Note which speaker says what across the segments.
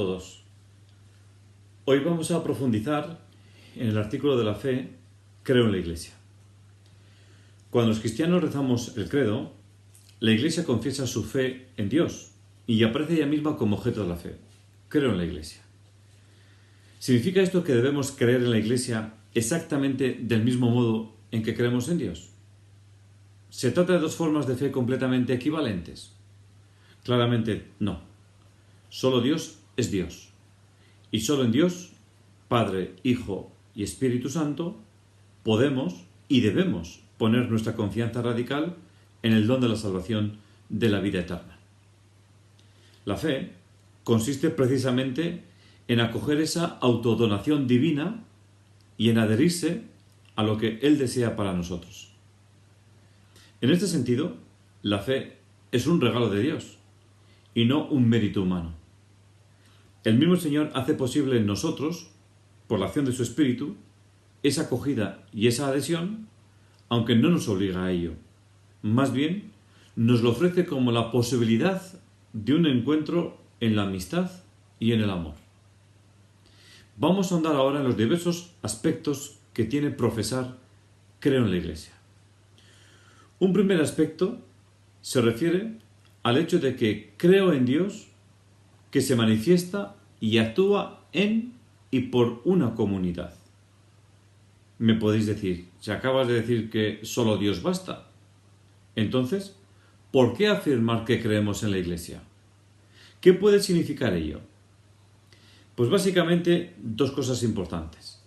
Speaker 1: todos. Hoy vamos a profundizar en el artículo de la fe, creo en la Iglesia. Cuando los cristianos rezamos el credo, la Iglesia confiesa su fe en Dios y aparece ella misma como objeto de la fe. Creo en la Iglesia. ¿Significa esto que debemos creer en la Iglesia exactamente del mismo modo en que creemos en Dios? ¿Se trata de dos formas de fe completamente equivalentes? Claramente no. Solo Dios es Dios. Y solo en Dios, Padre, Hijo y Espíritu Santo, podemos y debemos poner nuestra confianza radical en el don de la salvación de la vida eterna. La fe consiste precisamente en acoger esa autodonación divina y en adherirse a lo que Él desea para nosotros. En este sentido, la fe es un regalo de Dios y no un mérito humano. El mismo Señor hace posible en nosotros, por la acción de su Espíritu, esa acogida y esa adhesión, aunque no nos obliga a ello. Más bien, nos lo ofrece como la posibilidad de un encuentro en la amistad y en el amor. Vamos a ahondar ahora en los diversos aspectos que tiene profesar creo en la Iglesia. Un primer aspecto se refiere al hecho de que creo en Dios que se manifiesta y actúa en y por una comunidad. Me podéis decir, si acabas de decir que solo Dios basta, entonces, ¿por qué afirmar que creemos en la Iglesia? ¿Qué puede significar ello? Pues básicamente dos cosas importantes.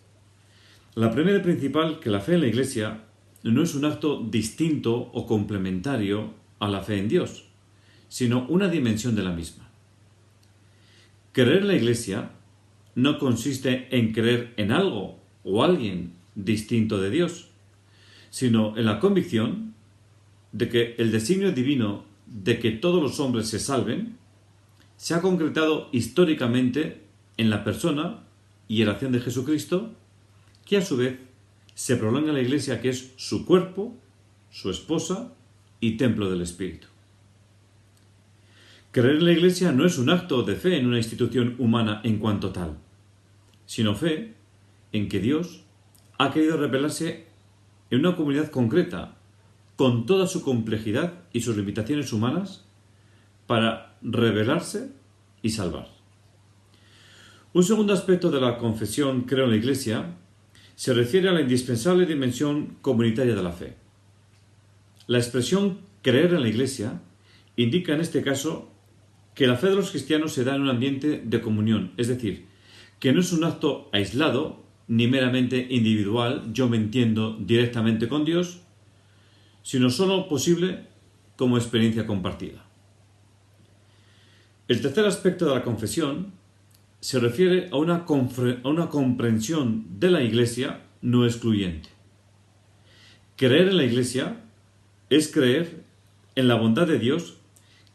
Speaker 1: La primera y principal, que la fe en la Iglesia no es un acto distinto o complementario a la fe en Dios, sino una dimensión de la misma. Creer en la Iglesia no consiste en creer en algo o alguien distinto de Dios, sino en la convicción de que el designio divino de que todos los hombres se salven se ha concretado históricamente en la persona y en la acción de Jesucristo, que a su vez se prolonga en la Iglesia, que es su cuerpo, su esposa y templo del Espíritu. Creer en la Iglesia no es un acto de fe en una institución humana en cuanto tal, sino fe en que Dios ha querido revelarse en una comunidad concreta, con toda su complejidad y sus limitaciones humanas, para revelarse y salvar. Un segundo aspecto de la confesión creo en la Iglesia se refiere a la indispensable dimensión comunitaria de la fe. La expresión creer en la Iglesia indica en este caso que la fe de los cristianos se da en un ambiente de comunión, es decir, que no es un acto aislado ni meramente individual, yo me entiendo directamente con Dios, sino solo posible como experiencia compartida. El tercer aspecto de la confesión se refiere a una comprensión de la Iglesia no excluyente. Creer en la Iglesia es creer en la bondad de Dios,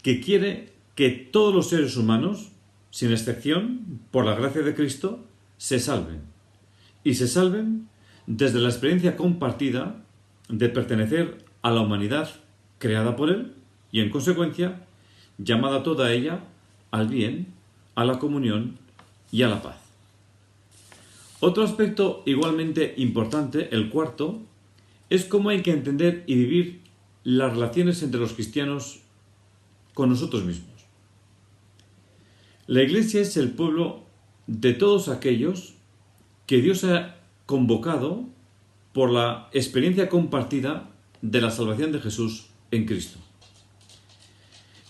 Speaker 1: que quiere que todos los seres humanos, sin excepción, por la gracia de Cristo, se salven. Y se salven desde la experiencia compartida de pertenecer a la humanidad creada por Él y, en consecuencia, llamada toda ella al bien, a la comunión y a la paz. Otro aspecto igualmente importante, el cuarto, es cómo hay que entender y vivir las relaciones entre los cristianos con nosotros mismos. La Iglesia es el pueblo de todos aquellos que Dios ha convocado por la experiencia compartida de la salvación de Jesús en Cristo.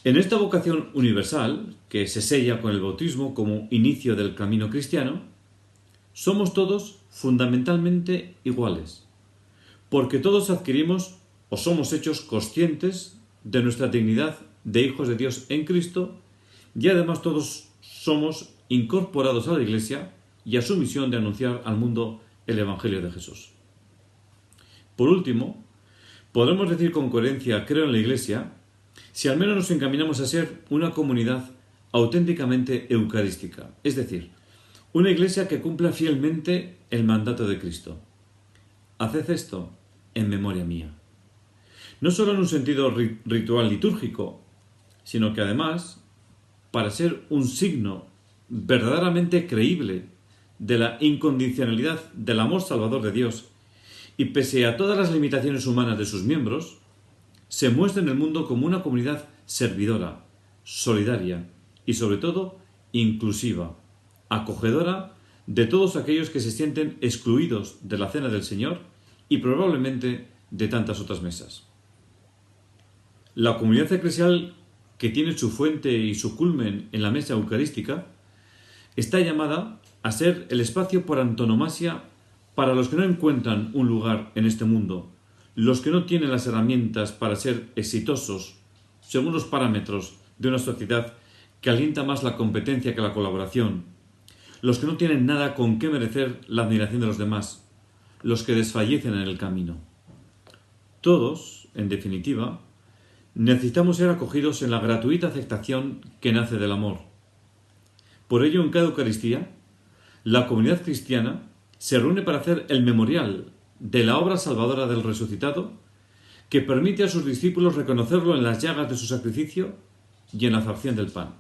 Speaker 1: En esta vocación universal, que se sella con el bautismo como inicio del camino cristiano, somos todos fundamentalmente iguales, porque todos adquirimos o somos hechos conscientes de nuestra dignidad de hijos de Dios en Cristo, y además todos somos incorporados a la Iglesia y a su misión de anunciar al mundo el Evangelio de Jesús. Por último, podremos decir con coherencia creo en la Iglesia si al menos nos encaminamos a ser una comunidad auténticamente eucarística, es decir, una Iglesia que cumpla fielmente el mandato de Cristo. Haced esto en memoria mía. No solo en un sentido ritual litúrgico, sino que además, para ser un signo verdaderamente creíble de la incondicionalidad del amor salvador de Dios y pese a todas las limitaciones humanas de sus miembros, se muestra en el mundo como una comunidad servidora, solidaria y sobre todo inclusiva, acogedora de todos aquellos que se sienten excluidos de la cena del Señor y probablemente de tantas otras mesas. La comunidad eclesial, que tiene su fuente y su culmen en la mesa eucarística, está llamada a ser el espacio por antonomasia para los que no encuentran un lugar en este mundo, los que no tienen las herramientas para ser exitosos según los parámetros de una sociedad que alienta más la competencia que la colaboración, los que no tienen nada con qué merecer la admiración de los demás, los que desfallecen en el camino. Todos, en definitiva, necesitamos ser acogidos en la gratuita aceptación que nace del amor. Por ello, en cada Eucaristía, la comunidad cristiana se reúne para hacer el memorial de la obra salvadora del resucitado, que permite a sus discípulos reconocerlo en las llagas de su sacrificio y en la fracción del pan.